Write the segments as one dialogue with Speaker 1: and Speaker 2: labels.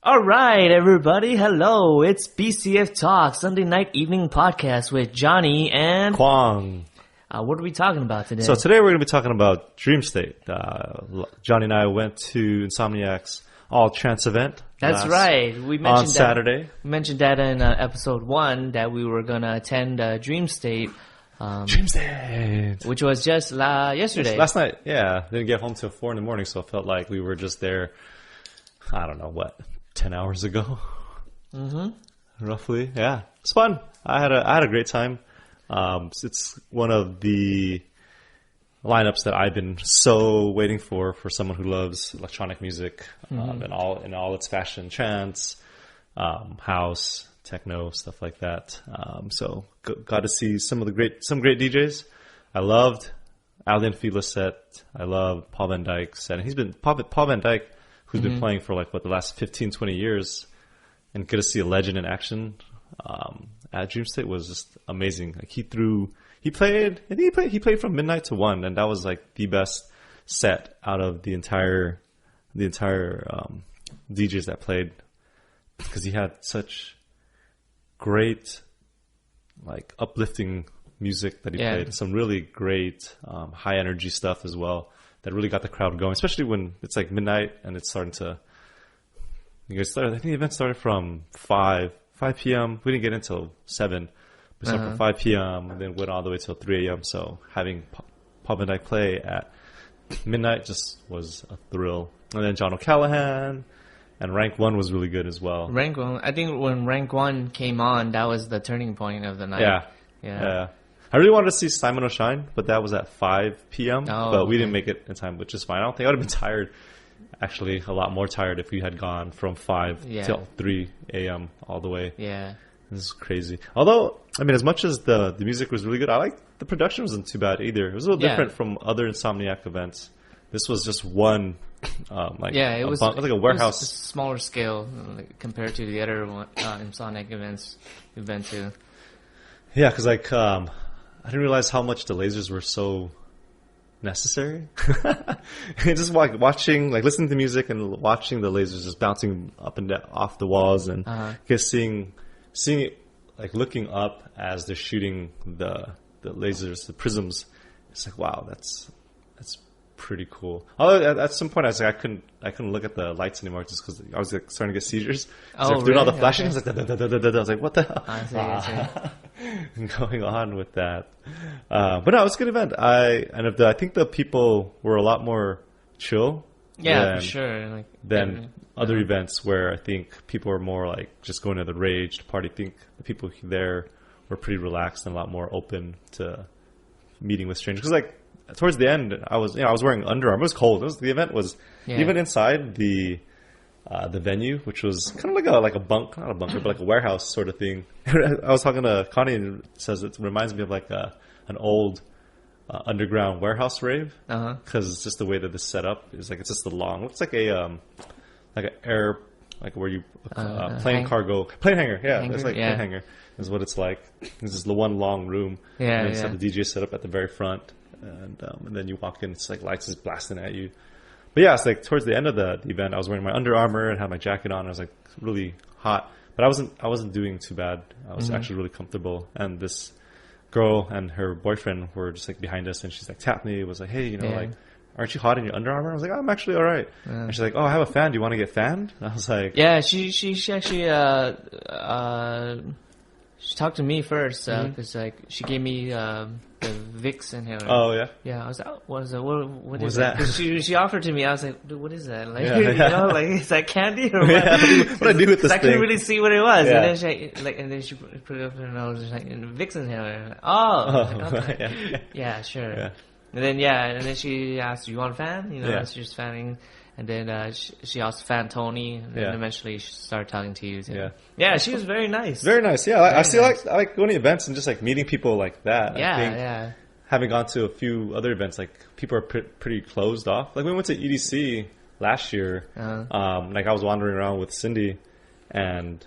Speaker 1: All right, everybody. Hello. It's BCFtalk, Sunday night evening podcast with Johnny and
Speaker 2: Kwang.
Speaker 1: What are we talking about today?
Speaker 2: So today we're going to be talking about Dream State. Johnny and I went to Insomniac's All Trance event.
Speaker 1: That's right. We mentioned
Speaker 2: on Saturday.
Speaker 1: We mentioned that in episode 1 that we were going to attend Dream State.
Speaker 2: Dream State.
Speaker 1: Which was just yesterday.
Speaker 2: Last night, yeah. Didn't get home till 4 in the morning, so it felt like we were just there, I don't know, 10 hours ago? Mm-hmm. Roughly, yeah. It's fun. I had a great time. It's one of the lineups that I've been so waiting for someone who loves electronic music, in all its fashion, trance, house, techno, stuff like that. So got to see some great DJs. I loved Alden Fiedler's set. I loved Paul Van Dyk's set. And he's been Paul Van Dyk, who's been playing for the last 15, 20 years, and get to see a legend in action at Dream State was just amazing. Like he played from midnight to 1, and that was like the best set out of the entire DJs that played, because he had such great uplifting music that he played, some really great high energy stuff as well that really got the crowd going, especially when it's like midnight and it's starting to. I think the event started from 5 p.m. We didn't get in until 7. We started from 5 p.m. and then went all the way till 3 a.m. So having Paul Van Dyk play at midnight just was a thrill. And then John O'Callaghan and Rank 1 was really good as well.
Speaker 1: Rank 1, I think when Rank 1 came on, that was the turning point of the night.
Speaker 2: Yeah. I really wanted to see Simon O'Shine, but that was at 5 p.m. But we didn't make it in time, which is fine. I don't think I would have been tired. Actually, a lot more tired if we had gone from 5 till 3 a.m. all the way. Yeah. This is crazy. Although, I mean, as much as the music was really good, I like the production wasn't too bad either. It was a little different from other Insomniac events. This was just one,
Speaker 1: it was
Speaker 2: like a warehouse.
Speaker 1: It was a smaller scale compared to the other Insomniac events we've been to.
Speaker 2: Yeah, because I didn't realize how much the lasers were so necessary. Just watching, listening to music and watching the lasers just bouncing up and down, off the walls, and just seeing it, looking up as they're shooting the lasers, the prisms. It's like, wow, that's pretty cool. Although at some point I was like, I couldn't look at the lights anymore just because I was starting to get seizures. Doing all the flashing, I was like, I was like, what the hell? I see. Going on with that. But no, it was a good event. I think the people were a lot more chill.
Speaker 1: Yeah, for sure.
Speaker 2: Than other events where I think people were more just going to the rage to party. I think the people there were pretty relaxed and a lot more open to meeting with strangers. Because towards the end, I was wearing Under Armour. It was cold. The event was even inside the venue, which was kind of like a bunk, not a bunker, but like a warehouse sort of thing. I was talking to Connie, and it says it reminds me of an old underground warehouse rave, because it's just the way that it's set up is it's just a long, looks like an air, where you plane hanger. Yeah, it's plane hanger is what it's like. It's just the one long room. And then have the DJ set up at the very front. And then you walk in, it's lights is blasting at you. But yeah, it's towards the end of the event, I was wearing my Under Armour and had my jacket on. I was really hot, but I wasn't doing too bad. I was actually really comfortable. And this girl and her boyfriend were just behind us, and she's tapped me. Was hey, aren't you hot in your Under Armour? I was like, I'm actually all right. And she's like, oh, I have a fan. Do you want to get fanned? And I was like,
Speaker 1: yeah. She actually she talked to me first because she gave me the Vicks inhaler.
Speaker 2: Oh yeah.
Speaker 1: Yeah, I was like, what is that? What is
Speaker 2: that?
Speaker 1: Because she offered to me. I was like, dude, what is that? Is that candy or what?
Speaker 2: What do I do with this thing?
Speaker 1: I couldn't really see what it was.
Speaker 2: Yeah.
Speaker 1: And then she put it up her nose. Vicks inhaler. Okay. Yeah, sure. Yeah. And then she asked, "Do you want a fan?" She was fanning. And then she also fanned Tony, and then eventually she started talking to you too. Yeah, she was very nice.
Speaker 2: Very nice. Yeah, I like going to events and just meeting people like that.
Speaker 1: Yeah,
Speaker 2: I think having gone to a few other events, people are pretty closed off. We went to EDC last year. I was wandering around with Cindy and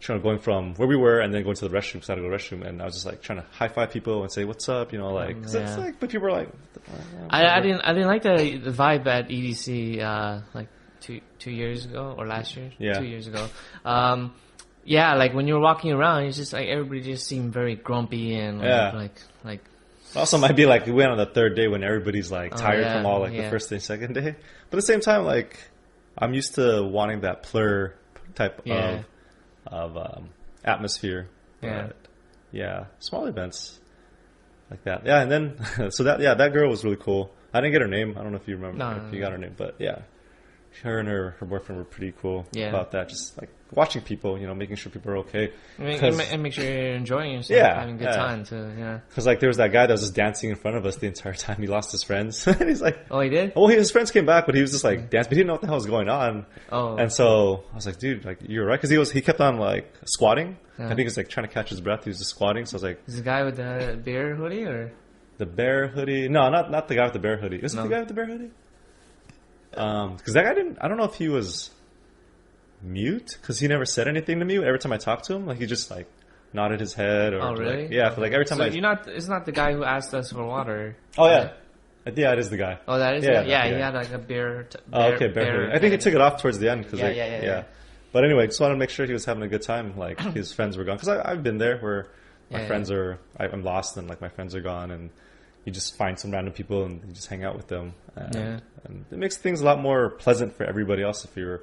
Speaker 2: going from where we were and then going to the restroom, because I had to go to the restroom, and I was just trying to high five people and say what's up, cause it's but people were
Speaker 1: I didn't like the vibe at EDC. two years ago or last year.
Speaker 2: Yeah.
Speaker 1: 2 years ago. Yeah, like when you're walking around, it's just like everybody just seemed very grumpy and like.
Speaker 2: Also, might be like we went on the third day when everybody's like tired from all like the first day, second day. But at the same time, like I'm used to wanting that plur type of atmosphere. But small events like that. Yeah, and then so that girl was really cool. I didn't get her name. I don't know if you remember if you got her name, but yeah, her and her boyfriend were pretty cool about that. Just like watching people, making sure people are okay.
Speaker 1: And make sure you're enjoying yourself, having a good time too. Yeah.
Speaker 2: Because like there was that guy that was just dancing in front of us the entire time. He lost his friends. And he's like,
Speaker 1: oh, he did?
Speaker 2: Oh, his friends came back, but he was just like dancing. But he didn't know what the hell was going on.
Speaker 1: Oh.
Speaker 2: And so I was like, dude, like you're right, because he kept on like squatting. I think he was like trying to catch his breath. He was just squatting. So I was like,
Speaker 1: is the guy with the bear hoodie or
Speaker 2: the bear hoodie? No, not the guy with the bear hoodie. Is it the guy with the bear hoodie? Because that guy I don't know if he was mute, because he never said anything to me. Every time I talked to him, like he just like nodded his head or
Speaker 1: really?
Speaker 2: Like, yeah, like every time
Speaker 1: it's not the guy who asked us for water.
Speaker 2: Oh yeah. Yeah, it is the guy.
Speaker 1: Oh, that is the guy? Yeah, he had like a bear
Speaker 2: okay, bear hoodie. I think he took it off towards the end because yeah. But anyway, just wanted to make sure he was having a good time. Like his friends were gone, because I've been there where my friends are. I'm lost and like my friends are gone, and you just find some random people and you just hang out with them. And it makes things a lot more pleasant for everybody else if you're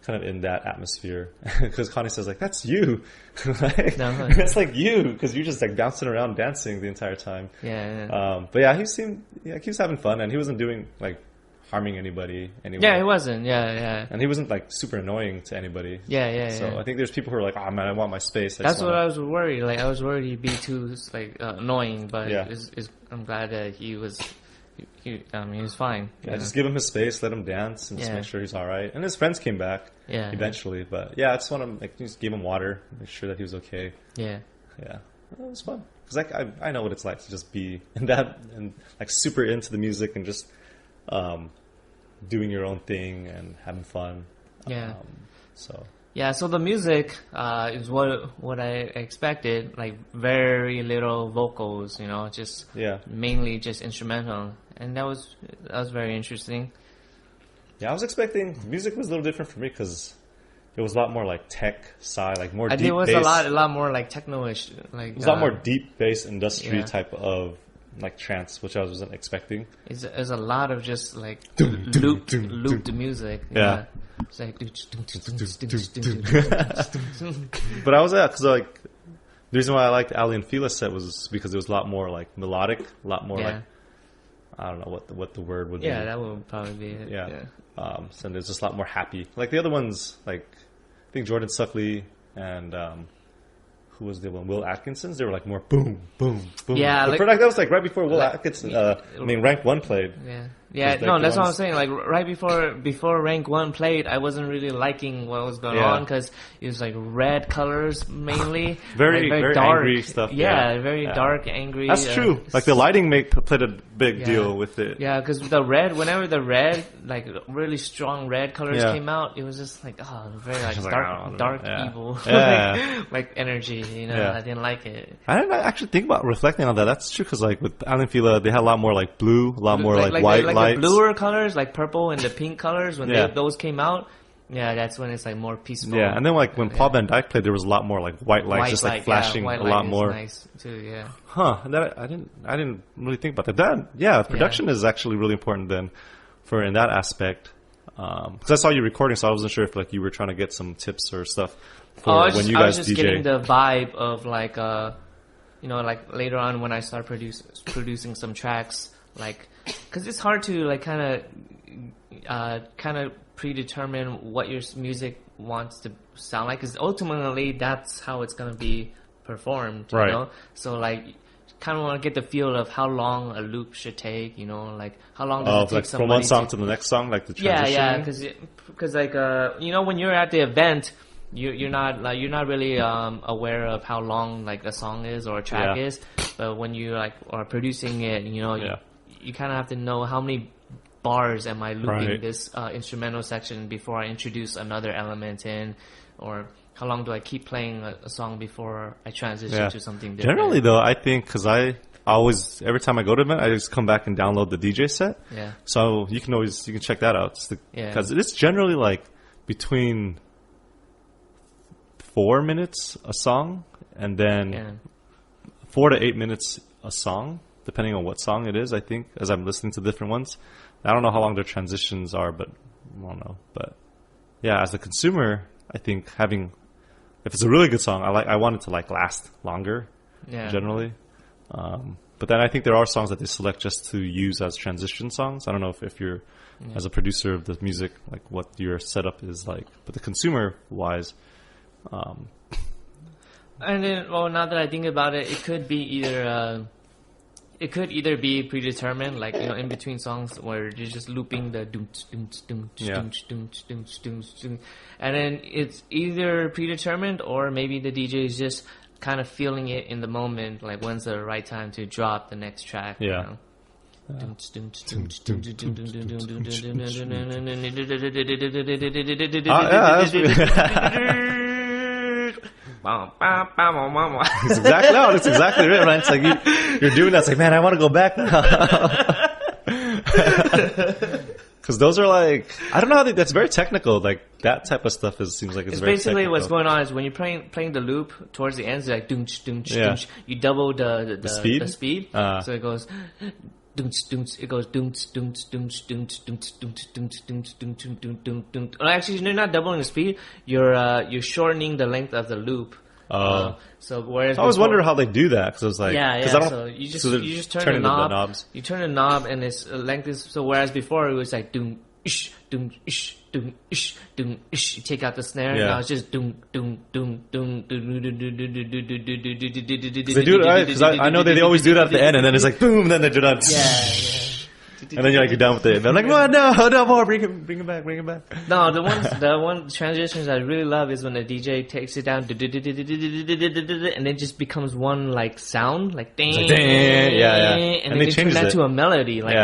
Speaker 2: kind of in that atmosphere. Because Connie says like, that's you. Like, that's like you, because you're just like bouncing around dancing the entire time. But yeah, he was having fun, and he wasn't doing like harming anybody anyway.
Speaker 1: Yeah, he wasn't. Yeah.
Speaker 2: And he wasn't like super annoying to anybody. So I think there's people who are like, oh man, I want my space.
Speaker 1: That's what I was worried. Like I was worried he'd be too like annoying, but I'm glad that he was fine.
Speaker 2: Yeah, just give him his space, let him dance, and just make sure he's all right. And his friends came back eventually, but I just want to just give him water, make sure that he was okay. It was fun, because like I know what it's like to just be in that and like super into the music and just doing your own thing and having fun. So the music is what I expected, like very little vocals, just mainly just instrumental, and that was very interesting. I was expecting music was a little different for me, because it was a lot more like tech side, like more deep bass. It was
Speaker 1: a lot more like techno-ish, like
Speaker 2: it was a lot more deep bass industry type of like trance, which I wasn't expecting.
Speaker 1: It's a lot of just like looped music. It's like,
Speaker 2: but I was because like the reason why I liked Ali and Fila's set was because it was a lot more like melodic, a lot more like, I don't know what the word would be.
Speaker 1: Yeah, that would probably be it.
Speaker 2: So there's just a lot more happy. Like the other ones, like I think Jordan Suckley and who was the one? Will Atkinson's. They were like more boom, boom, boom.
Speaker 1: Yeah,
Speaker 2: like, that was like right before Will Atkinson. Rank 1 played.
Speaker 1: No, that's what I'm saying. Like right before Rank 1 played, I wasn't really liking what was going on, because it was like red colors mainly,
Speaker 2: very
Speaker 1: dark,
Speaker 2: angry stuff.
Speaker 1: Very dark, angry.
Speaker 2: That's true. Like the lighting played a big deal with it.
Speaker 1: Yeah, because whenever the red, like really strong red colors came out, it was just like very like dark evil, like energy. I didn't like it.
Speaker 2: I didn't actually think about reflecting on that. That's true, because like with Alan Fila, they had a lot more like blue, a lot more like white lights.
Speaker 1: The bluer colors, like purple and the pink colors, when those came out, that's when it's like more peaceful.
Speaker 2: Yeah, and then like when Paul Van Dyke played, there was a lot more like white lights, just like flashing a lot more.
Speaker 1: Nice too,
Speaker 2: That I didn't really think about that. Production is actually really important then, for in that aspect. Because I saw you recording, so I wasn't sure if like you were trying to get some tips or stuff for when you guys DJ. I was just
Speaker 1: getting the vibe of like like later on when I start producing some tracks, like. Because it's hard to like kind of predetermine what your music wants to sound like, because ultimately that's how it's gonna be performed, you know. So like, kind of want to get the feel of how long a loop should take, like how long does it take
Speaker 2: like from one song to the next song, like the transition.
Speaker 1: Because like when you're at the event, you're not really aware of how long like a song is or a track is, but when you like are producing it, you kind of have to know how many bars am I looping this instrumental section before I introduce another element in, or how long do I keep playing a song before I transition to something different.
Speaker 2: Generally, though, I think, because I every time I go to an event, I just come back and download the DJ set.
Speaker 1: Yeah.
Speaker 2: So you can check that out. Because it's generally like between 4 minutes a song, and then 4 to 8 minutes a song, depending on what song it is, I think, as I'm listening to different ones. I don't know how long their transitions are, but I don't know. But yeah, as a consumer, I think if it's a really good song, I want it to like last longer, generally. But then I think there are songs that they select just to use as transition songs. I don't know if you're, as a producer of the music, like what your setup is like. But the consumer-wise...
Speaker 1: And then, well, now that I think about it, it could be either be predetermined, like, you know, in between songs where you're just looping the doom doom doom, and then it's either predetermined or maybe the DJ is just kind of feeling it in the moment, like when's the right time to drop the next track.
Speaker 2: Yeah.
Speaker 1: You know?
Speaker 2: That's exactly right, man. It's like you're doing that. It's like, man, I want to go back now. Because those are like, I don't know how that's very technical. Like that type of stuff seems like it's very
Speaker 1: basically
Speaker 2: technical.
Speaker 1: What's going on is when you're playing the loop towards the end, it's like you double the speed. So it goes. It goes Well, actually, you're not doubling the speed. You're shortening the length of the loop. So whereas
Speaker 2: I always wonder how they do that, because I was like,
Speaker 1: So you just turn the knob. You turn the knob, and its length is so. Whereas before it was like doom ish doom ish doom ish doom ish. You take out the snare. Now it's just doom doom doom doom. They
Speaker 2: do it right, because I know they always do that at the end, and then it's like boom, and then they do that. And then you're done with it. I'm like, well, no more. Bring it back.
Speaker 1: No, the one transitions I really love is when the DJ takes it down, and it just becomes one like sound, like ding,
Speaker 2: and then
Speaker 1: they
Speaker 2: change
Speaker 1: that
Speaker 2: it
Speaker 1: to a melody, like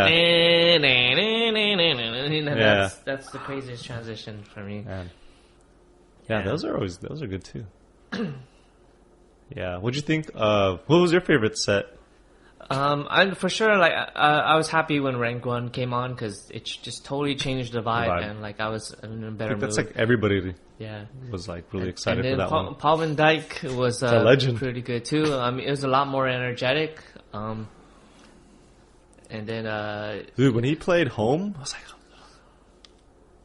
Speaker 1: that's the craziest transition for me.
Speaker 2: Yeah, those are good too. Yeah, what'd you think? What was your favorite set?
Speaker 1: I for sure I was happy when Rank 1 came on, because it just totally changed the vibe, and like I was in a better mood.
Speaker 2: That's like everybody was like really excited for that one.
Speaker 1: Paul Van Dyke was
Speaker 2: a legend.
Speaker 1: Pretty good too. I mean, it was a lot more energetic. And then
Speaker 2: dude, when he played Home, I was like,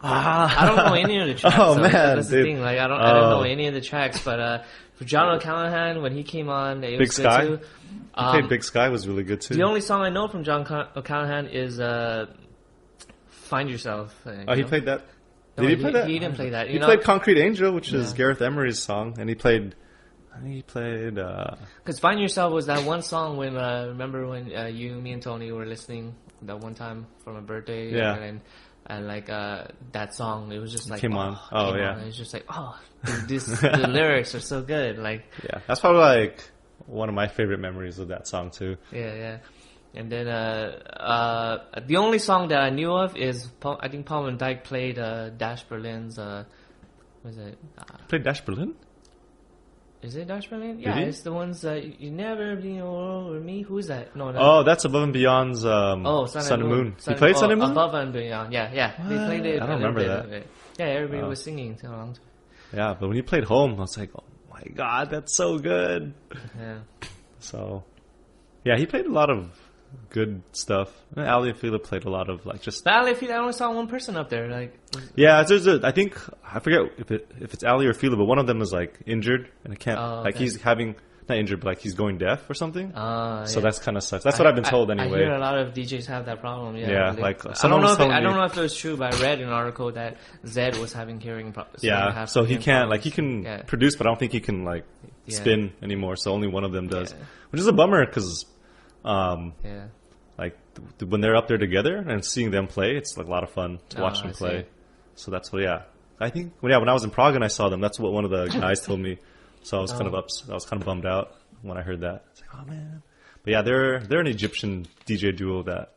Speaker 1: I don't know any of the tracks. That's the thing. Like I don't know any of the tracks, but for John O'Callaghan, when he came on, it was good too.
Speaker 2: He played Big Sky was really good too.
Speaker 1: The only song I know from John O'Callaghan is Find Yourself.
Speaker 2: He played that? Did he play that?
Speaker 1: He didn't play that.
Speaker 2: He played Concrete Angel, which is Gareth Emery's song, and he played... Because
Speaker 1: Find Yourself was that one song when... remember when you, me, and Tony were listening that one time for my birthday? And like that song, it was just like...
Speaker 2: Came on.
Speaker 1: It was just like, dude, the lyrics are so good. Like,
Speaker 2: that's probably like... one of my favorite memories of that song too.
Speaker 1: And then the only song that I knew of is I think Paul Van Dyke played Dash Berlin's what is it?
Speaker 2: Played Dash Berlin?
Speaker 1: Is it Dash Berlin? Yeah, it's the ones You Never Be Over Me. Who is that? No.
Speaker 2: That's Above and Beyond's Sun and Moon. He played Sun and Moon?
Speaker 1: Above and Beyond. Yeah. They played it.
Speaker 2: I don't remember that.
Speaker 1: Yeah, everybody was singing along.
Speaker 2: Yeah, but when he played Home, I was like, my God, that's so good.
Speaker 1: Yeah.
Speaker 2: So, yeah, he played a lot of good stuff. And Ali and Philip played a lot of like just.
Speaker 1: But Ali and Philip, I only saw one person up there. Like.
Speaker 2: Yeah, I think I forget if it's Ali or Philip, but one of them is like injured and he's having. Not injured, but like he's going deaf or something. So that's kind of sucks. That's what I've been told anyway.
Speaker 1: I hear a lot of DJs have that problem.
Speaker 2: Yeah,
Speaker 1: like I don't know if it was true, but I read an article that Zed was having hearing problems.
Speaker 2: Yeah, so he can't he can produce, but I don't think he can spin anymore. So only one of them does, which is a bummer because, like when they're up there together and seeing them play, it's like a lot of fun to watch them play. So that's what. I think when I was in Prague and I saw them, that's what one of the guys told me. So I was kind of bummed out when I heard that. It's like, oh man. But yeah, they're an Egyptian DJ duo that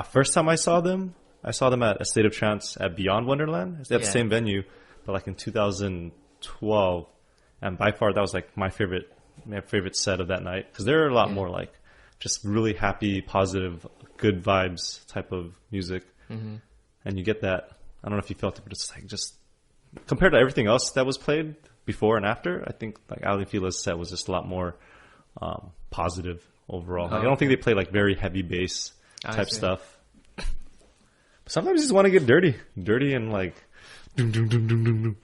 Speaker 2: first time I saw them at A State of Trance at Beyond Wonderland. They have the same venue, but like in 2012. And by far that was like my favorite set of that night, because they're a lot more like just really happy, positive, good vibes type of music. And you get that. I don't know if you felt it, but it's like just compared to everything else that was played before and after, I think like Ali Fila's set was just a lot more positive overall. Like, I don't think they play like very heavy bass type stuff. But sometimes you just want to get dirty and like doom doom doom doom doom doom.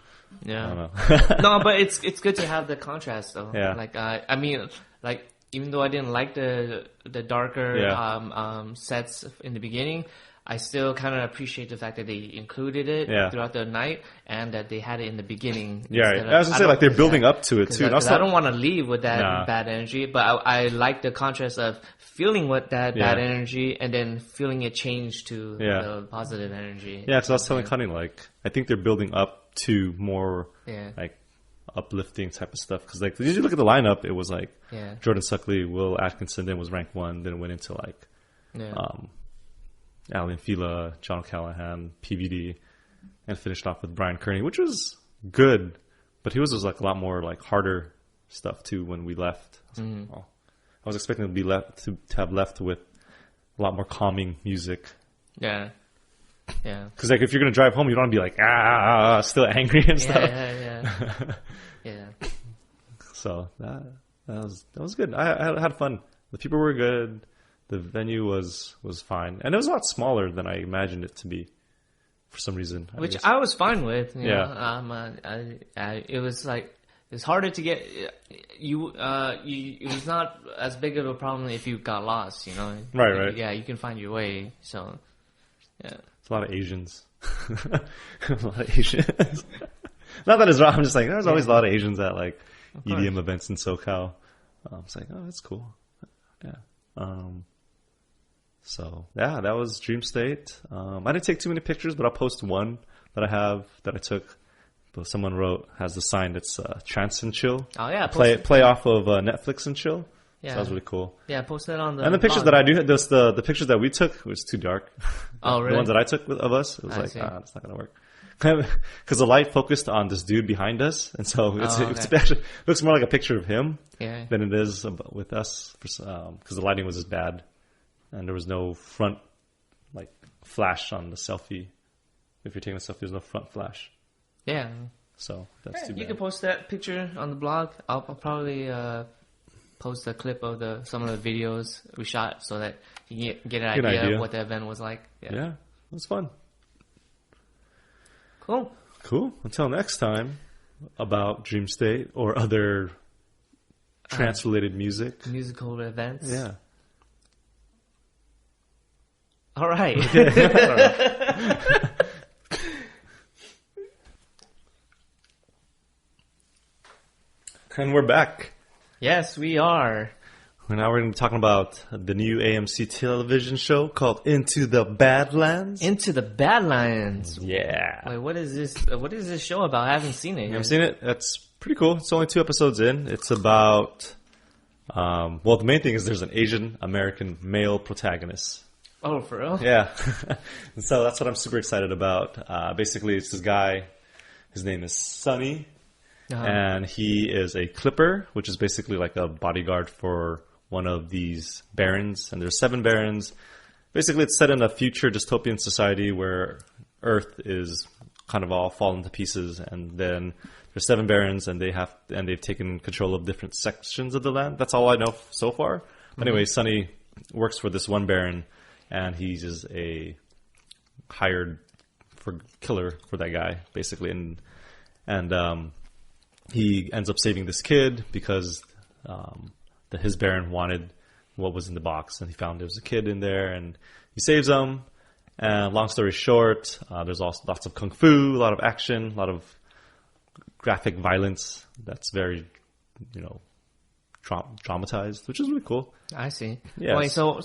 Speaker 1: Yeah.
Speaker 2: I don't know.
Speaker 1: No, but it's good to have the contrast though.
Speaker 2: Yeah.
Speaker 1: Like I mean, like even though I didn't like the darker sets in the beginning, I still kind of appreciate the fact that they included it throughout the night and that they had it in the beginning.
Speaker 2: Yeah, I was gonna say like they're building up to it too.
Speaker 1: Because I don't want to leave with that bad energy, but I like the contrast of feeling what that bad energy and then feeling it change to the positive energy.
Speaker 2: Yeah, because I was telling Cunning, like I think they're building up to more like uplifting type of stuff. Because like did you look at the lineup? It was like Jordan Suckley, Will Atkinson, then was ranked 1, then went into like Alan Fila, John O'Callaghan, PVD, and finished off with Brian Kearney, which was good, but he was like a lot more like harder stuff too when we left. I was expecting to have left with a lot more calming music.
Speaker 1: Yeah.
Speaker 2: Because like if you're gonna drive home, you don't want to be like still angry and stuff.
Speaker 1: Yeah.
Speaker 2: So that was good. I had fun. The people were good. The venue was fine, and it was a lot smaller than I imagined it to be. For some reason,
Speaker 1: which I was fine with. You know? It was like it's harder to get you. It was not as big of a problem if you got lost. You know,
Speaker 2: right.
Speaker 1: Yeah, you can find your way. So, yeah,
Speaker 2: it's a lot of Asians. Not that it's wrong. I'm just like there's always a lot of Asians at like EDM events in SoCal. It's like that's cool. Yeah. So yeah, that was Dream State. I didn't take too many pictures, but I'll post one that I have that I took. But someone wrote has the sign that's Trance and Chill.
Speaker 1: Oh yeah,
Speaker 2: play off of Netflix and Chill. Yeah, so that was really cool.
Speaker 1: Yeah, post that on the.
Speaker 2: And the pictures that I do, the pictures that we took was too dark.
Speaker 1: Oh really?
Speaker 2: The ones that I took of us, it was it's not gonna work. Because the light focused on this dude behind us, and so it actually looks more like a picture of him than it is with us. Because the lighting was just bad. And there was no front, like, flash on the selfie. If you're taking a selfie, there's no front flash.
Speaker 1: Yeah.
Speaker 2: So that's too bad.
Speaker 1: You can post that picture on the blog. I'll probably post a clip of some of the videos we shot so that you can get an idea of what the event was like.
Speaker 2: Yeah, it was fun.
Speaker 1: Cool.
Speaker 2: Until next time, about Dream State or other trance-related music.
Speaker 1: Musical events.
Speaker 2: Yeah.
Speaker 1: All right.
Speaker 2: And we're back.
Speaker 1: Yes, we are.
Speaker 2: And now we're going to be talking about the new AMC television show called Into the Badlands.
Speaker 1: Into the Badlands.
Speaker 2: Yeah.
Speaker 1: Wait, what is this? What is this show about? I haven't seen it.
Speaker 2: You haven't seen it? That's pretty cool. It's only 2 episodes in. It's about, the main thing is there's an Asian American male protagonist.
Speaker 1: Oh, for real?
Speaker 2: Yeah. And so that's what I'm super excited about. Basically, it's this guy. His name is Sonny. And he is a clipper, which is basically like a bodyguard for one of these barons. And there's 7 barons. Basically, it's set in a future dystopian society where Earth is kind of all fallen to pieces. And then there's 7 barons, and they've taken control of different sections of the land. That's all I know so far. But anyway, Sonny works for this one baron. And he's just a hired killer for that guy, basically. And he ends up saving this kid because his baron wanted what was in the box. And he found there was a kid in there, and he saves him. And long story short, there's also lots of kung fu, a lot of action, a lot of graphic violence that's very, dramatized, which is really cool.
Speaker 1: I see.
Speaker 2: Yes.
Speaker 1: Wait, so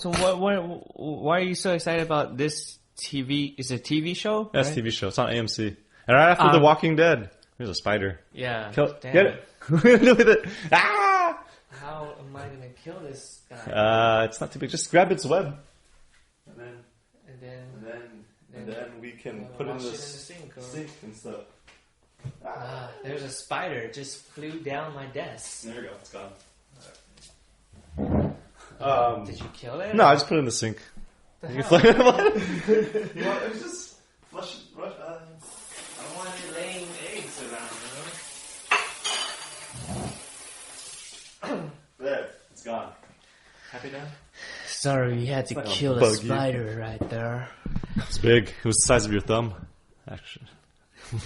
Speaker 1: why are you so excited about this TV? Is it a TV show?
Speaker 2: Yes, TV show. It's on AMC. And right after The Walking Dead, there's a spider.
Speaker 1: Yeah.
Speaker 2: Get it. Look at it. Ah!
Speaker 1: How am I going to kill this guy?
Speaker 2: It's not too big. Just grab its web. And then we can put it in the sink and stuff.
Speaker 1: There's a spider just flew down my desk.
Speaker 2: There we go. It's gone.
Speaker 1: Did you kill it?
Speaker 2: No, I just put it in the sink. You can just flush it.
Speaker 1: I don't want it laying eggs around,
Speaker 2: There, it's gone. Happy now?
Speaker 1: Sorry, you had to kill a spider right there.
Speaker 2: It's big. It was the size of your thumb, actually.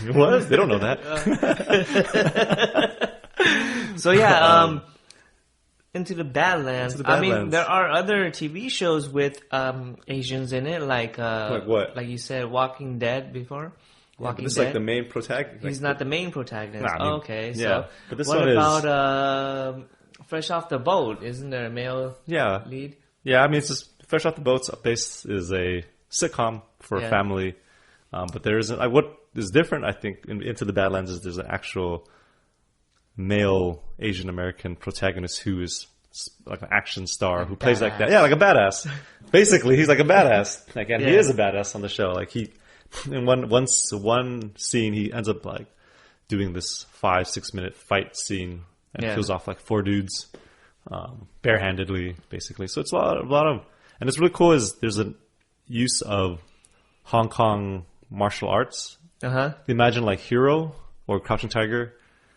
Speaker 2: It was? They don't know that.
Speaker 1: So into the Badlands. I mean, there are other TV shows with Asians in it, like
Speaker 2: what?
Speaker 1: Like you said, Walking Dead before. Walking
Speaker 2: this
Speaker 1: Dead.
Speaker 2: Is like the main protagonist.
Speaker 1: He's not the main protagonist.
Speaker 2: Nah, I mean,
Speaker 1: okay,
Speaker 2: yeah.
Speaker 1: so
Speaker 2: But this
Speaker 1: what
Speaker 2: one
Speaker 1: about Fresh Off the Boat? Isn't there a male lead?
Speaker 2: Yeah, I mean, it's just Fresh Off the Boat's base is a sitcom for a family, but there isn't. What is different, I think, Into the Badlands is there's an actual male Asian American protagonist who is like an action star who plays like that. Yeah, like a badass. Basically, he's like a badass. Like, and he is a badass on the show. Like in one scene, he ends up like doing this 5-6 minute fight scene and kills off like 4 dudes barehandedly, basically. So it's a lot of, and it's really cool. Is there's a use of Hong Kong martial arts. Imagine like Hero or Crouching Tiger.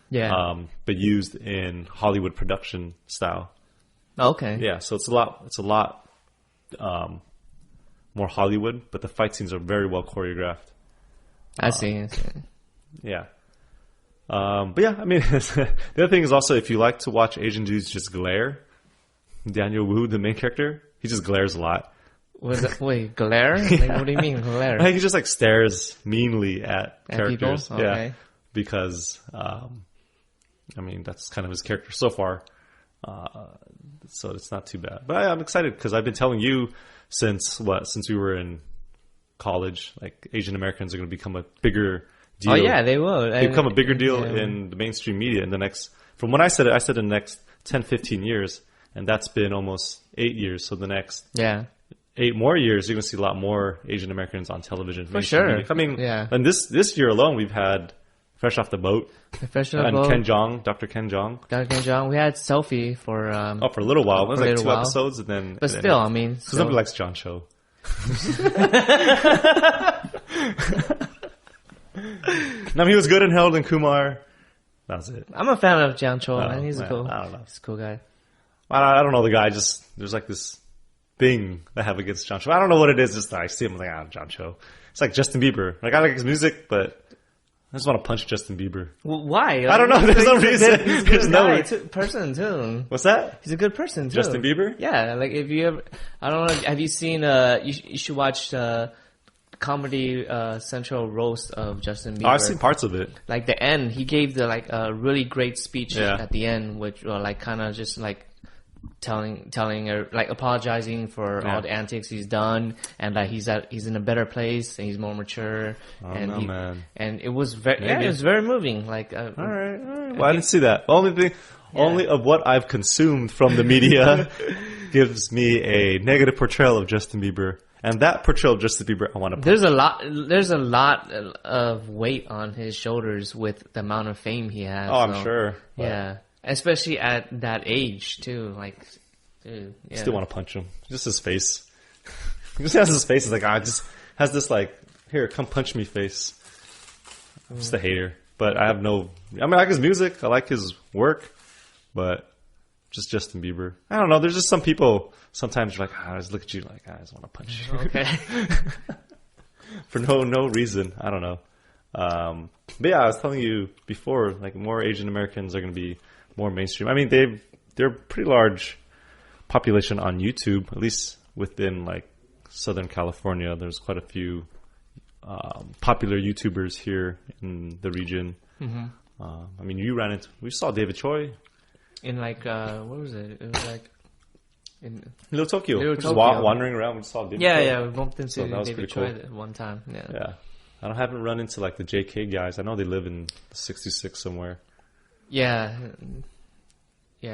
Speaker 1: Yeah.
Speaker 2: But used in Hollywood production style.
Speaker 1: Okay.
Speaker 2: Yeah, so it's a lot more Hollywood, but the fight scenes are very well choreographed.
Speaker 1: I see.
Speaker 2: Yeah. But yeah, I mean, the other thing is also if you like to watch Asian dudes just glare, Daniel Wu, the main character, he just glares a lot.
Speaker 1: Wait, glare? Like, what do you mean glare?
Speaker 2: He just like stares meanly at characters.
Speaker 1: People? Okay.
Speaker 2: Yeah, because I mean that's kind of his character so far. So it's not too bad. But I'm excited because I've been telling you since we were in college, like Asian Americans are going to become a bigger deal.
Speaker 1: Oh yeah, they will.
Speaker 2: They become a bigger deal in the mainstream media in the next. From when I said in the next 10, 15 years, and that's been almost 8 years. So the next 8 more years, you're going to see a lot more Asian Americans on television.
Speaker 1: For sure.
Speaker 2: Media. I mean, and this year alone, we've had Fresh Off the Boat. Ken Jeong, Dr. Ken Jeong.
Speaker 1: Dr. Ken Jeong. We had Selfie for...
Speaker 2: for a little while. It was like 2 episodes. And then,
Speaker 1: but still, I mean...
Speaker 2: Because nobody likes John Cho. I mean, he was good in Harold and Kumar. That was it.
Speaker 1: I'm a fan of John Cho, man. He's
Speaker 2: I don't know.
Speaker 1: He's a cool guy.
Speaker 2: I don't know the guy. Just there's like this thing I have against John Cho. I don't know what it is. Just I see him I'm like, John Cho. It's like Justin Bieber. Like I like his music, but I just want to punch Justin Bieber.
Speaker 1: Well, why?
Speaker 2: I don't know. There's no reason.
Speaker 1: He's a good guy, person too.
Speaker 2: What's that?
Speaker 1: He's a good person too.
Speaker 2: Justin Bieber?
Speaker 1: Yeah. Like if you ever, I don't know. Have you seen? You should watch Comedy Central roast of Justin Bieber.
Speaker 2: Oh, I've seen parts of it.
Speaker 1: Like the end, he gave the like a really great speech at the end, which like kind of just like telling her like apologizing for all the antics he's done, and like he's in a better place and he's more mature.
Speaker 2: Man.
Speaker 1: And it was it was very moving. Like all
Speaker 2: right. Well, I didn't see that. Only of what I've consumed from the media gives me a negative portrayal of Justin Bieber. And that portrayal of Justin Bieber, I want to punch.
Speaker 1: There's a lot of weight on his shoulders with the amount of fame he has.
Speaker 2: Oh, I'm sure.
Speaker 1: Yeah. Especially at that age, too. Like, dude. Yeah.
Speaker 2: Still want to punch him. Just his face. He just has his face. He's like, just has this like, here, come punch me face. I'm just a hater. But I like his music. I like his work. But just Justin Bieber. I don't know. There's just some people, sometimes you're like, I just look at you like, I just want to punch you.
Speaker 1: Okay.
Speaker 2: For no reason. I don't know. But yeah, I was telling you before, like more Asian Americans are going to be more mainstream. I mean, they're a pretty large population on YouTube, at least within like Southern California. There's quite a few popular YouTubers here in the region. Mm-hmm. I mean, we saw David Choi.
Speaker 1: In like, what was it? It was like in
Speaker 2: Little Tokyo. Just wandering around. We saw David Choi.
Speaker 1: Yeah, we bumped into David Choi at one time.
Speaker 2: Yeah. I haven't run into like the JK guys. I know they live in 66 somewhere.
Speaker 1: Yeah, I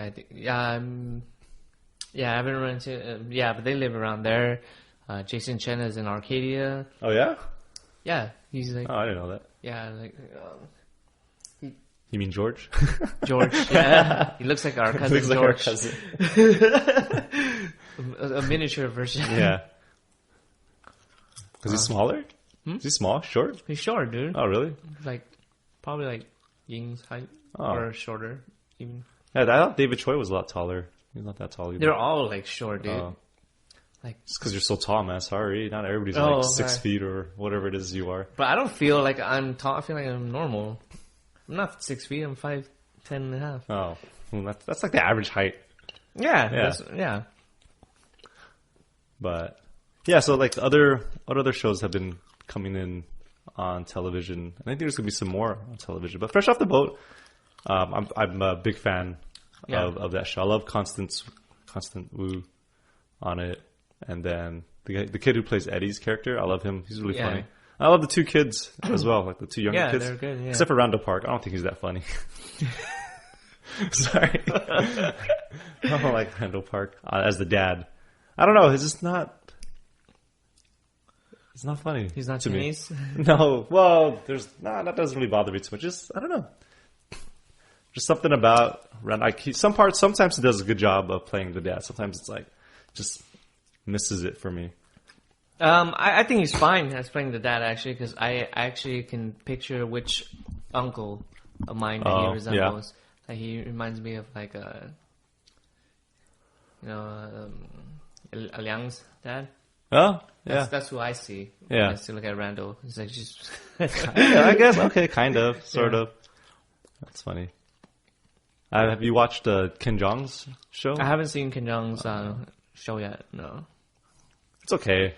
Speaker 1: haven't run into. But they live around there. Jason Chen is in Arcadia.
Speaker 2: Oh yeah.
Speaker 1: Yeah, he's like.
Speaker 2: Oh, I didn't know that.
Speaker 1: Yeah, like.
Speaker 2: You mean George?
Speaker 1: George, yeah. He looks like our cousin George. a miniature version.
Speaker 2: Yeah. Because he's smaller? Is he small? Short?
Speaker 1: He's short, dude.
Speaker 2: Oh, really?
Speaker 1: Like, probably like Ying's height. Or shorter, even.
Speaker 2: Yeah, I thought David Choi was a lot taller. He's not that tall either.
Speaker 1: They're all like short, dude. Like,
Speaker 2: it's because you're so tall, man. Sorry. Not everybody's like 6 feet or whatever it is you are.
Speaker 1: But I don't feel like I'm tall. I feel like I'm normal. I'm not 6 feet. I'm 5'10" and a half.
Speaker 2: Oh. Well, that's like the average height.
Speaker 1: Yeah.
Speaker 2: But yeah, so like what other shows have been coming in on television? And I think there's gonna be some more on television. But Fresh Off the Boat, I'm a big fan of that show. I love Constant Wu on it, and then the kid who plays Eddie's character, I love him. He's really funny. I love the two kids as well, like the two younger kids.
Speaker 1: They're good. Yeah.
Speaker 2: Except for Randall Park, I don't think he's that funny. Sorry, I don't like Randall Park as the dad. I don't know. It's just not. It's not funny.
Speaker 1: He's not
Speaker 2: to
Speaker 1: Chinese?
Speaker 2: Me. No. Well, that doesn't really bother me too much. Just I don't know. Just something about sometimes he does a good job of playing the dad. Sometimes it's like just misses it for me.
Speaker 1: I think he's fine as playing the dad actually, because I actually can picture which uncle of mine that he resembles. Like, he reminds me of like Liang's dad.
Speaker 2: Oh, yeah.
Speaker 1: That's who I see.
Speaker 2: Yeah.
Speaker 1: When I still look at Randall. It's like just.
Speaker 2: Yeah, I guess. Okay, kind of, sort of. That's funny. Have you watched Ken Jeong's show?
Speaker 1: I haven't seen Ken Jeong's show yet. No.
Speaker 2: It's okay.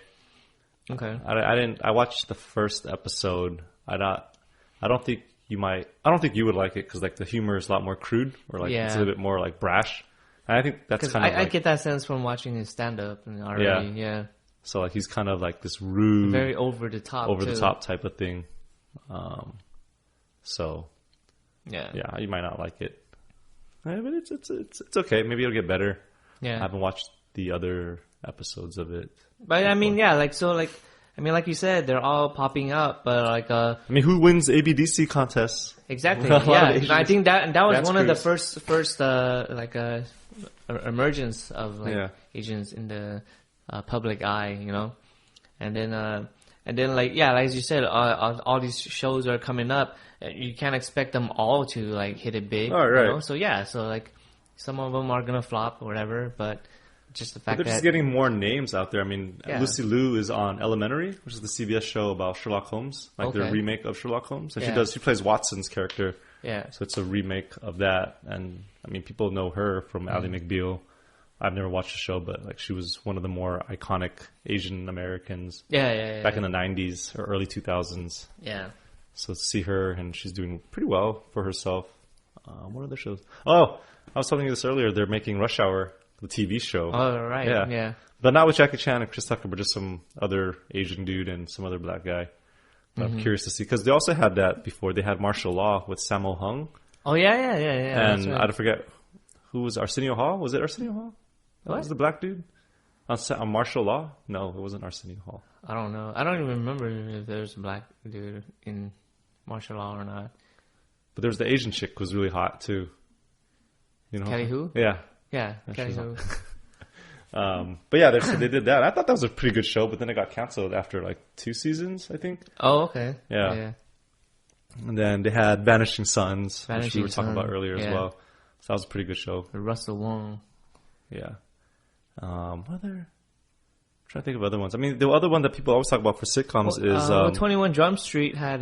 Speaker 1: Okay.
Speaker 2: I watched the first episode. I don't think you would like it because like the humor is a lot more crude, or like it's a little bit more like brash. And I think that's kind of
Speaker 1: I get that sense from watching his stand up already. Yeah.
Speaker 2: So like he's kind of like this rude,
Speaker 1: very over the top
Speaker 2: type of thing. So yeah, you might not like it. But it's okay. Maybe it'll get better.
Speaker 1: Yeah.
Speaker 2: I haven't watched the other episodes of it.
Speaker 1: But I mean, like you said, they're all popping up. But like,
Speaker 2: I mean, who wins ABDC contests?
Speaker 1: Exactly. Yeah, I think that was one of the first emergence of like Asians in the public eye, you know. And then like as you said, all these shows are coming up. You can't expect them all to like hit it big.
Speaker 2: Oh, right.
Speaker 1: You know? So like some of them are gonna flop or whatever, but just the fact
Speaker 2: they're just getting more names out there. I mean, Lucy Liu is on Elementary, which is the CBS show about Sherlock Holmes, like the remake of Sherlock Holmes. And she plays Watson's character.
Speaker 1: Yeah.
Speaker 2: So it's a remake of that. And I mean, people know her from Ally McBeal. I've never watched the show, but like she was one of the more iconic Asian Americans. Back in the 90s or early 2000s.
Speaker 1: Yeah.
Speaker 2: So to see her, and she's doing pretty well for herself. What other shows? Oh, I was telling you this earlier. They're making Rush Hour, the TV show.
Speaker 1: Oh, right. Yeah.
Speaker 2: But not with Jackie Chan and Chris Tucker, but just some other Asian dude and some other black guy. I'm curious to see, because they also had that before. They had Martial Law with Sammo Hung.
Speaker 1: Oh, yeah.
Speaker 2: And I forget who was Arsenio Hall. Was it Arsenio Hall?
Speaker 1: What
Speaker 2: was the black dude on Martial Law? No, it wasn't Arsenio Hall.
Speaker 1: I don't know. I don't even remember if there's a black dude in Martial Law or not.
Speaker 2: But there was the Asian chick who was really hot too. You know,
Speaker 1: Kelly Hu?
Speaker 2: Yeah,
Speaker 1: Kelly Hu.
Speaker 2: But yeah, they did that. I thought that was a pretty good show, but then it got canceled after like 2 seasons, I think.
Speaker 1: Oh, okay.
Speaker 2: Yeah. And then they had Vanishing Sons, which we were talking about earlier as well. So that was a pretty good show.
Speaker 1: Russell Wong.
Speaker 2: Yeah. I'm trying to think of other ones. I mean, the other one that people always talk about for sitcoms is
Speaker 1: 21 Jump Street had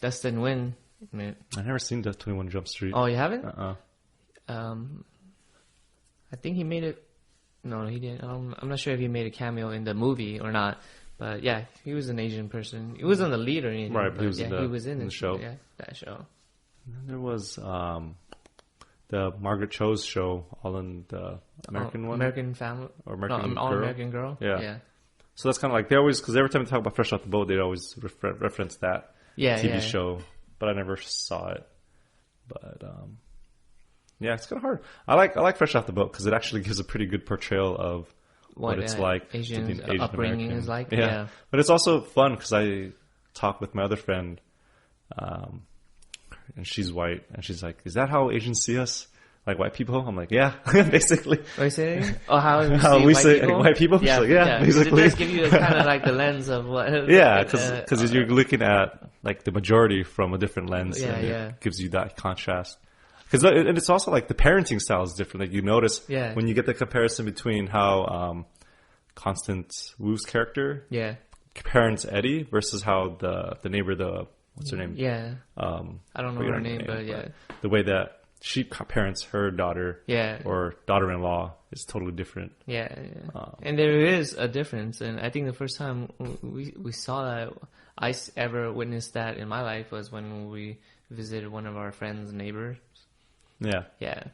Speaker 1: Dustin Nguyen in it.
Speaker 2: I've never seen 21 Jump Street.
Speaker 1: Oh, you haven't?
Speaker 2: Uh-uh.
Speaker 1: I think he made it. No, he didn't. I'm not sure if he made a cameo in the movie or not. But yeah, he was an Asian person. He wasn't the lead or anything.
Speaker 2: Right, but he was
Speaker 1: in
Speaker 2: the show.
Speaker 1: Yeah, that show.
Speaker 2: And then there was the Margaret Cho's show, All in the American one?
Speaker 1: American Family?
Speaker 2: Or American Girl?
Speaker 1: All American Girl? Yeah.
Speaker 2: So that's kind of like, they always, because every time they talk about Fresh Off the Boat, they always reference that TV show. But I never saw it. But yeah, it's kind of hard. I like Fresh Off the Boat because it actually gives a pretty good portrayal of what it's like
Speaker 1: Asian
Speaker 2: to be an Asian
Speaker 1: upbringing
Speaker 2: American.
Speaker 1: is like.
Speaker 2: Yeah. But it's also fun because I talk with my other friend, and she's white, and she's like, "Is that how Asians see us?" like white people? I'm like, yeah, basically.
Speaker 1: What are you saying? Oh, how
Speaker 2: we
Speaker 1: white
Speaker 2: say
Speaker 1: people?
Speaker 2: white people?
Speaker 1: Yeah,
Speaker 2: Like, yeah, basically.
Speaker 1: It does give you kind of like the lens of what.
Speaker 2: Yeah, because you're looking at like the majority from a different lens,
Speaker 1: Yeah,
Speaker 2: and
Speaker 1: yeah.
Speaker 2: it gives you that contrast. Because and it's also like the parenting style is different. Like you notice when you get the comparison between how Constance Wu's character parents Eddie versus how the neighbor, what's her name?
Speaker 1: Yeah. I don't know her name, but yeah.
Speaker 2: The way that she parents her daughter or daughter-in-law is totally different.
Speaker 1: Yeah. And there is a difference. And I think the first time we saw that, I ever witnessed that in my life was when we visited one of our friends' neighbors.
Speaker 2: Yeah.
Speaker 1: Yeah.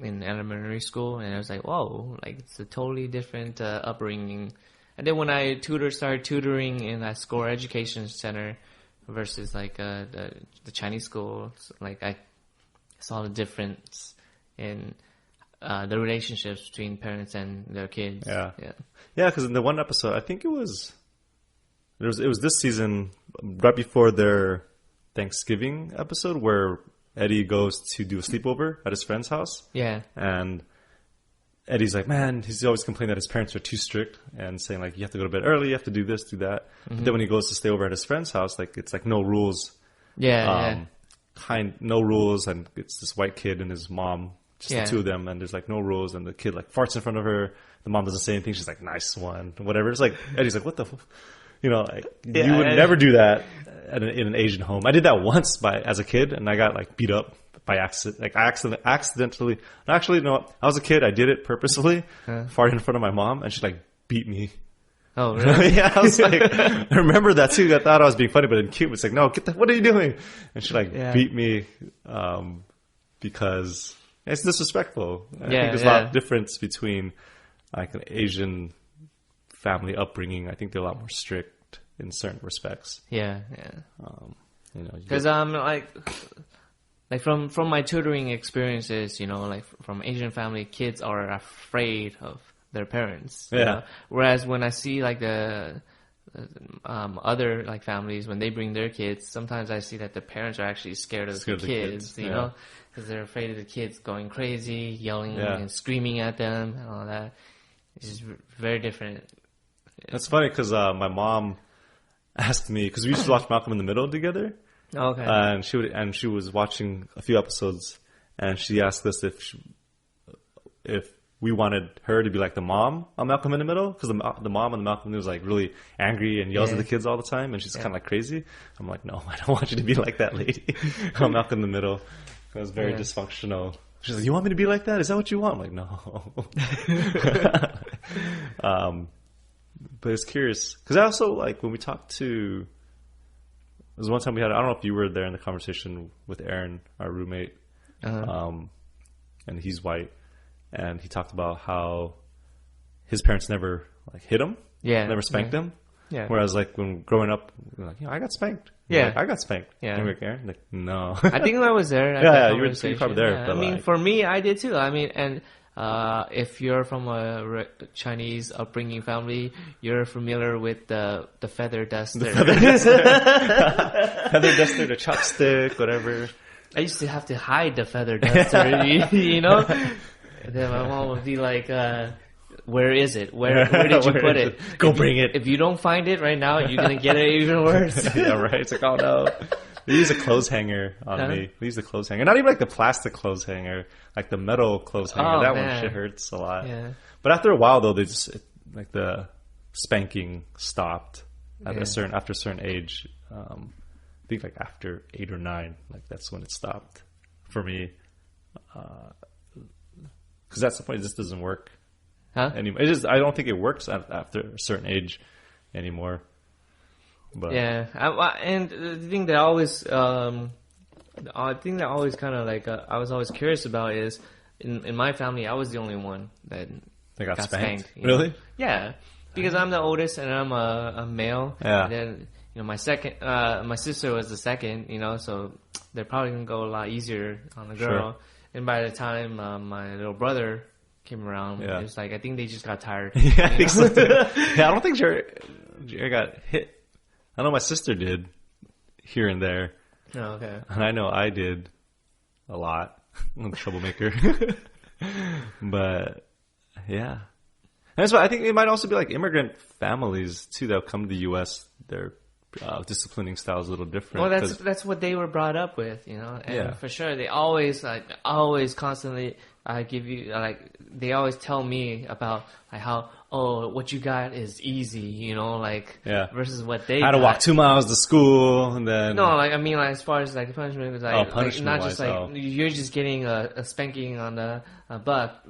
Speaker 1: In elementary school. And I was like, whoa, like it's a totally different upbringing. And then when I started tutoring in that Score Education Center versus like the Chinese school, like I saw the difference in the relationships between parents and their kids.
Speaker 2: Yeah, because in the one episode, I think it was this season right before their Thanksgiving episode where Eddie goes to do a sleepover at his friend's house. Yeah, and Eddie's like, man, he's always complaining that his parents are too strict and saying like, you have to go to bed early, you have to do this, do that. Mm-hmm. But then when he goes to stay over at his friend's house, like it's like no rules. No rules, and it's this white kid and his mom, just the two of them, and there's like no rules, and the kid like farts in front of her. The mom doesn't say anything. She's like, nice one, whatever. It's like Eddie's like, what the, you would never do that in an Asian home. I did that once as a kid, and I got like beat up by accident. Like I accidentally. Actually, no, I was a kid. I did it purposefully. Farted in front of my mom, and she like beat me.
Speaker 1: Oh, really?
Speaker 2: Yeah, I was like, I remember that too. I thought I was being funny, but in cute, it's like, no, what are you doing? And she like beat me, because it's disrespectful. I think there's a lot of difference between like an Asian family upbringing. I think they're a lot more strict in certain respects. Yeah. Because like from my tutoring experiences, like from Asian family, kids are afraid of their parents. Yeah. Whereas when I see like the other like families, when they bring their kids, sometimes I see that the parents are actually scared of the kids, you know, because they're afraid of the kids going crazy, yelling and screaming at them and all that. It's just very different. That's funny because my mom asked me, because we used to watch Malcolm in the Middle together. Okay. And she was watching a few episodes, and she asked us if we wanted her to be like the mom on Malcolm in the Middle, because the mom on the Malcolm in the Middle was like really angry and yells at the kids all the time, and she's kind of like crazy. I'm like, no, I don't want you to be like that lady on Malcolm in the Middle. It was very dysfunctional. She's like, you want me to be like that? Is that what you want? I'm like, no. But it's curious because I also like when we talked to. There was one time we had. I don't know if you were there in the conversation with Aaron, our roommate, and he's white. And he talked about how his parents never like hit him, never spanked him. Yeah. Whereas like when growing up, we were like, I got spanked. Like, I got spanked. Yeah. And we're like, Aaron, like, no.
Speaker 1: I think I was there.
Speaker 2: You were probably there.
Speaker 1: Yeah. But I mean, for me, I did too. I mean, and if you're from a Chinese upbringing family, you're familiar with the feather duster. The feather
Speaker 2: duster, the chopstick, whatever.
Speaker 1: I used to have to hide the feather duster, you know. And then my mom would be like, where is it? Where did you put it?
Speaker 2: Go bring it.
Speaker 1: If you don't find it right now, you're going to get it even worse.
Speaker 2: Yeah, right. It's like, oh no. They use a clothes hanger on me. They use a clothes hanger. Not even like the plastic clothes hanger, like the metal clothes hanger. That one shit hurts a lot. Yeah. But after a while though, they just, like the spanking stopped after a certain age. I think like after 8 or 9, like that's when it stopped for me. Because that's the point. It just doesn't work anymore. I don't think it works after a certain age anymore. But
Speaker 1: and the thing that always, kind of like I was always curious about is in my family, I was the only one that
Speaker 2: got spanked. Really?
Speaker 1: Know? Yeah, because I'm the oldest and I'm a male. Yeah. And then my sister was the second. So they're probably gonna go a lot easier on the girl. Sure. And by the time my little brother came around, it was like I think they just got tired.
Speaker 2: I think so too. I don't think Jerry got hit. I know my sister did here and there.
Speaker 1: Oh, okay.
Speaker 2: And I know I did a lot. I'm a troublemaker. But yeah, and that's why I think it might also be like immigrant families too that come to the U.S. Their disciplining style is a little different.
Speaker 1: Well, that's what they were brought up with, you know. And for sure, they always constantly give you they always tell me about like how what you got is easy, you know, like versus what they
Speaker 2: had to walk 2 miles to school and then
Speaker 1: I mean like as far as like punishment was like not just like you're just getting a spanking on the butt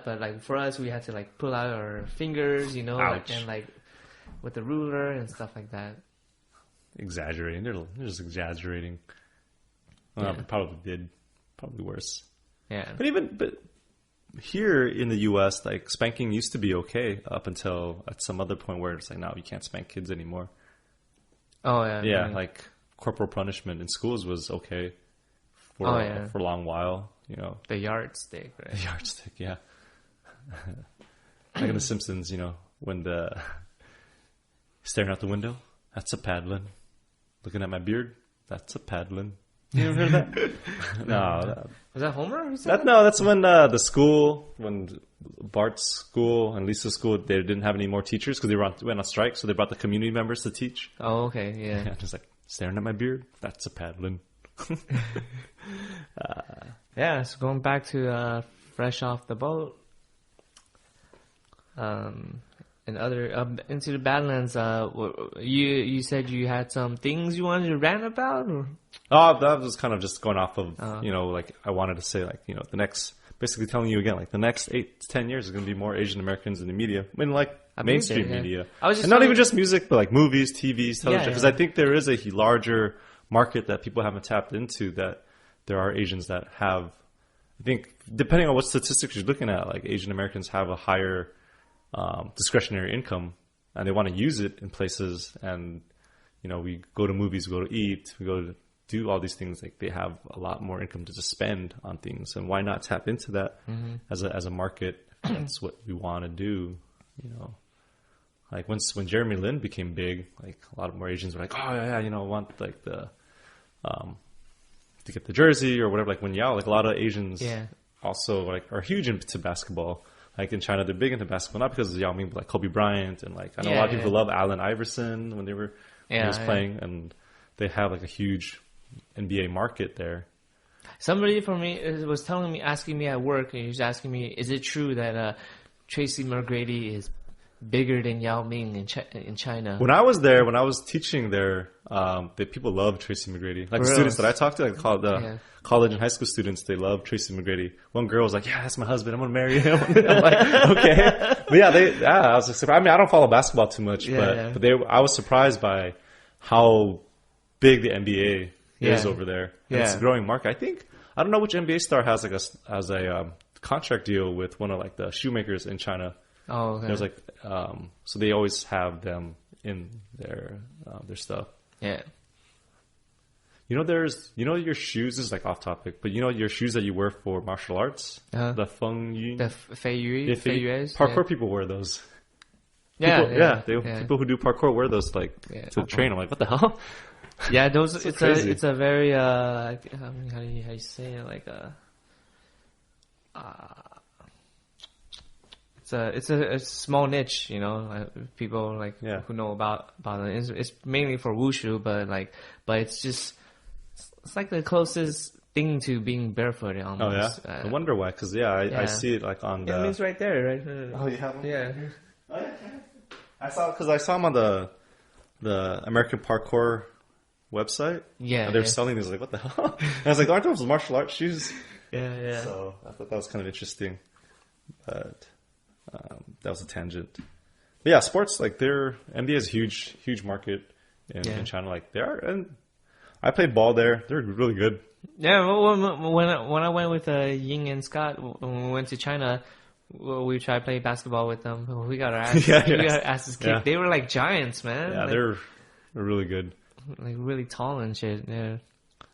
Speaker 1: but like for us we had to like pull out our fingers, you know, and like with the ruler and stuff like that.
Speaker 2: Exaggerating. They're just exaggerating. Well, they probably worse.
Speaker 1: Yeah.
Speaker 2: But here in the U.S., like spanking used to be okay up until at some other point where it's like, no, you can't spank kids anymore.
Speaker 1: Oh yeah.
Speaker 2: Yeah, like corporal punishment in schools was okay for a long while. You know,
Speaker 1: the yardstick. Right?
Speaker 2: The yardstick, yeah. Like in The Simpsons, you know, when the staring out the window, that's a paddling. Looking at my beard, that's a paddling. You ever heard that? No.
Speaker 1: Was that Homer?
Speaker 2: No, that's when the school, when Bart's school and Lisa's school, they didn't have any more teachers because they went on strike, so they brought the community members to teach.
Speaker 1: Oh, okay, yeah.
Speaker 2: Yeah, just like, staring at my beard, that's a paddling.
Speaker 1: Yeah, so going back to fresh off the boat. And other into the Badlands, you said you had some things you wanted to rant about, or?
Speaker 2: Oh, that was kind of just going off of like I wanted to say like basically telling you again like the next 8 to 10 years is going to be more Asian Americans in the media, I mean like mainstream media, and not even just music, but like movies, TVs, television. Because I think there is a larger market that people haven't tapped into. That there are Asians that have, I think depending on what statistics you're looking at, like Asian Americans have a higher discretionary income, and they want to use it in places. And you know, we go to movies, we go to eat, we go to do all these things. Like they have a lot more income to just spend on things, and why not tap into that as a market? If that's what we want to do, you know. Like when Jeremy Lin became big, like a lot of more Asians were like, oh yeah, you know, I want like the to get the jersey or whatever. Like when like a lot of Asians also like are huge into basketball. Like in China, they're big into basketball, not because of Yao Ming, but like Kobe Bryant, and like I know a lot of people love Allen Iverson when he was playing, and they have like a huge NBA market there. Somebody
Speaker 1: from me was asking me at work, and he was asking me, is it true that Tracy McGrady is bigger than Yao Ming in China?
Speaker 2: When I was there, when I was teaching there, the people love Tracy McGrady. Like the students that I talked to, like college and high school students, they love Tracy McGrady. One girl was like, "Yeah, that's my husband. I'm gonna marry him." I'm like, "Okay." But I was surprised. I mean, I don't follow basketball too much, but I was surprised by how big the NBA is over there. And it's a growing market. I don't know which NBA star has like a contract deal with one of like the shoemakers in China.
Speaker 1: Oh, okay.
Speaker 2: There's like, so they always have them in their stuff.
Speaker 1: Yeah.
Speaker 2: You know, your shoes, this is like off topic, but you know your shoes that you wear for martial arts? The Feng Yun?
Speaker 1: The Fei Yues?
Speaker 2: Parkour people wear those. People who do parkour wear those like to train. I'm like, what the hell?
Speaker 1: Yeah, those. It's a very how do you say it, like it's a small niche, you know. People like who know about it. It's mainly for wushu, but it's like the closest thing to being barefooted almost.
Speaker 2: Oh yeah, I wonder why. Because I see it like on the.
Speaker 1: It's right there, right?
Speaker 2: Oh, you have them?
Speaker 1: Yeah.
Speaker 2: Oh, yeah. I saw them on the American Parkour website.
Speaker 1: Yeah,
Speaker 2: and they're selling these. Like, what the hell? And I was like, aren't those martial arts shoes?
Speaker 1: Yeah.
Speaker 2: So I thought that was kind of interesting, but that was a tangent. But yeah, sports, like NBA is a huge market in China. Like they are, and I played ball there. They're really good.
Speaker 1: Yeah, when I went with Ying and Scott, when we went to China, we tried to play basketball with them. We got our asses kicked. Yeah. They were like giants, man.
Speaker 2: Yeah,
Speaker 1: like,
Speaker 2: they're really good.
Speaker 1: Like really tall and shit. Yeah.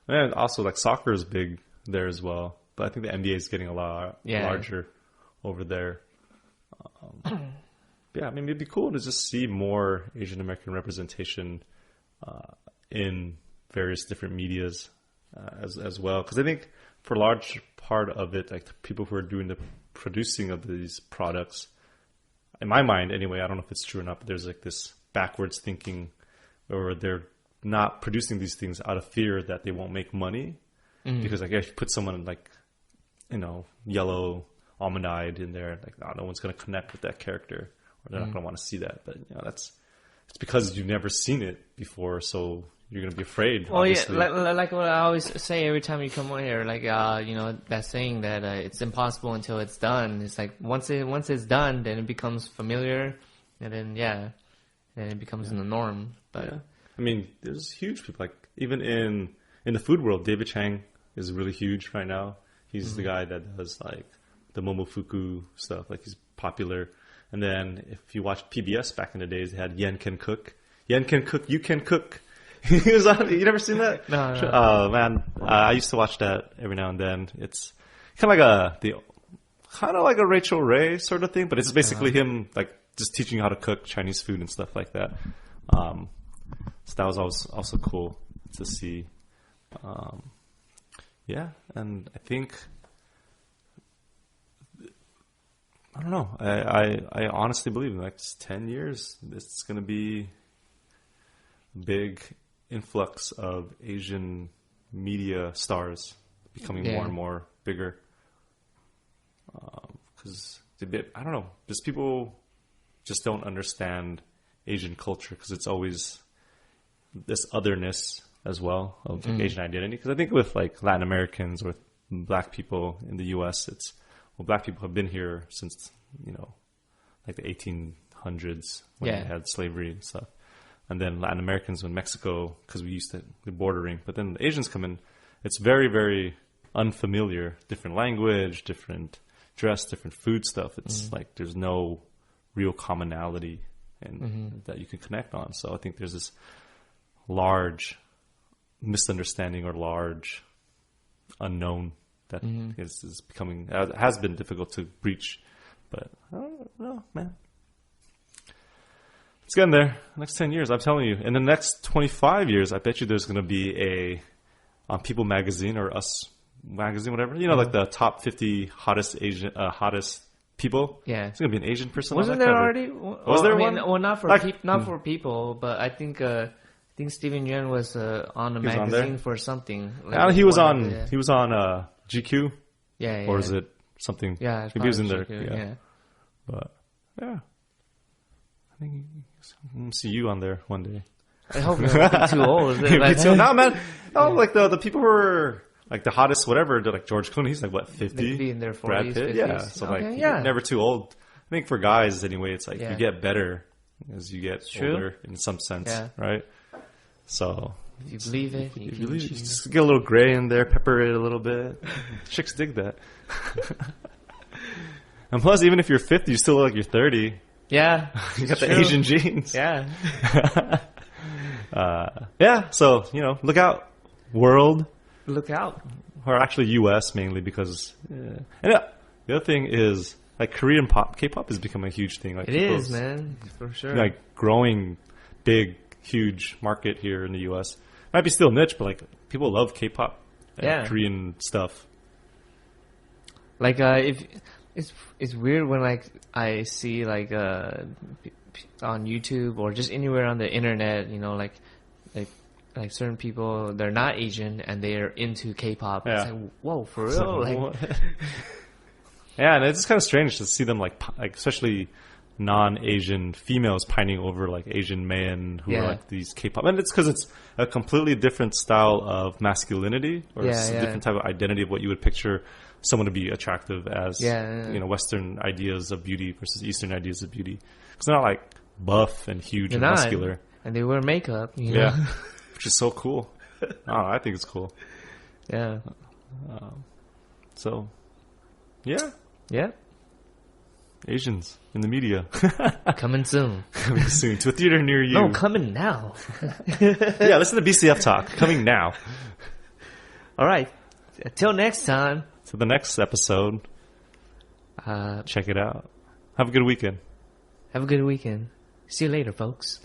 Speaker 2: And also like soccer is big there as well. But I think the NBA is getting a lot larger over there. Yeah, I mean, it'd be cool to just see more Asian American representation in various different medias. as well. Because I think for a large part of it, like the people who are doing the producing of these products, in my mind anyway, I don't know if it's true or not, but there's like this backwards thinking where they're not producing these things out of fear that they won't make money. Because like if you put someone like, yellow almond-eyed in there, like no one's going to connect with that character, or they're not going to want to see that. But it's because you've never seen it before, so you're going to be afraid.
Speaker 1: Oh obviously. Yeah, like what I always say every time you come on here, like that saying that it's impossible until it's done. It's like once it's done, then it becomes familiar, and then then it becomes the norm. But I
Speaker 2: mean, there's huge people like even in the food world. David Chang is really huge right now. He's the guy that does like the Momofuku stuff. Like he's popular. And then if you watch PBS back in the days, they had Yen Can Cook. Yen Can Cook, you can cook. He was on, you never seen that?
Speaker 1: No.
Speaker 2: Oh man, I used to watch that every now and then. It's kind of like a Rachel Ray sort of thing, but it's basically him like just teaching you how to cook Chinese food and stuff like that. So that was also cool to see. And I think, I don't know. I honestly believe in the next 10 years, it's going to be a big influx of Asian media stars becoming more and more bigger. Because I don't know, just people just don't understand Asian culture because it's always this otherness as well of Asian identity. Because I think with like Latin Americans or black people in the U.S., black people have been here since, like the 1800s when they had slavery and stuff. And then Latin Americans in Mexico, because we used to be bordering. But then the Asians come in, it's very, very unfamiliar. Different language, different dress, different food stuff. It's like there's no real commonality that you can connect on. So I think there's this large misunderstanding or large unknown that is becoming, has been difficult to breach. But I don't know, man. It's getting there. Next 10 years, I'm telling you. In the next 25 years, I bet you there's going to be on People Magazine or Us Magazine, whatever. Like the top 50 hottest people.
Speaker 1: Yeah.
Speaker 2: It's going to be an Asian person.
Speaker 1: Wasn't there already?
Speaker 2: Was there one?
Speaker 1: Well, not for people, but I think Steven Yeun was on the magazine for something.
Speaker 2: Like he was on GQ.
Speaker 1: Yeah.
Speaker 2: Or is it something?
Speaker 1: Yeah.
Speaker 2: Maybe he was in there.
Speaker 1: GQ, yeah.
Speaker 2: But yeah. I think I'm gonna see you on there one day.
Speaker 1: I hope you're not too old.
Speaker 2: No, man. No, like the people who are like the hottest, whatever. They're like George Clooney. He's like what, 50?
Speaker 1: They'd be in their 40s,
Speaker 2: Brad Pitt,
Speaker 1: 50s.
Speaker 2: yeah. So you're never too old. I think for guys anyway, it's like you get better as you get older in some sense, right? So
Speaker 1: if you believe it,
Speaker 2: you believe it, just get a little gray in there, pepper it a little bit. Chicks dig that. And plus, even if you're 50, you still look like you're 30.
Speaker 1: Yeah.
Speaker 2: You got the Asian genes.
Speaker 1: Yeah.
Speaker 2: So, look out, world.
Speaker 1: Look out.
Speaker 2: Or actually US mainly because... And the other thing is, like, Korean K-pop is becoming a huge thing. Like,
Speaker 1: it is, man. For sure.
Speaker 2: Like, growing big, huge market here in the US. Might be still niche, but, like, people love K-pop and Korean stuff.
Speaker 1: Like, if... It's weird when like I see like on YouTube or just anywhere on the internet, like certain people, they're not Asian and they're into K-pop. Yeah. It's like, whoa, for real? Like,
Speaker 2: yeah, and it's kind of strange to see them like especially non-Asian females pining over like Asian men who are like these K-pop, and it's because it's a completely different style of masculinity or a different type of identity of what you would picture someone to be attractive as, Western ideas of beauty versus Eastern ideas of beauty. Because they're not like buff and huge and muscular.
Speaker 1: And they wear makeup, know?
Speaker 2: Which is so cool. I think it's cool.
Speaker 1: Yeah.
Speaker 2: So, yeah.
Speaker 1: Yeah.
Speaker 2: Asians in the media.
Speaker 1: Coming soon.
Speaker 2: Coming soon to a theater near you.
Speaker 1: No, coming now.
Speaker 2: Yeah, listen to BCF Talk. Coming now.
Speaker 1: All right. Until next time.
Speaker 2: To the next episode. Check it out. Have a good weekend.
Speaker 1: Have a good weekend. See you later, folks.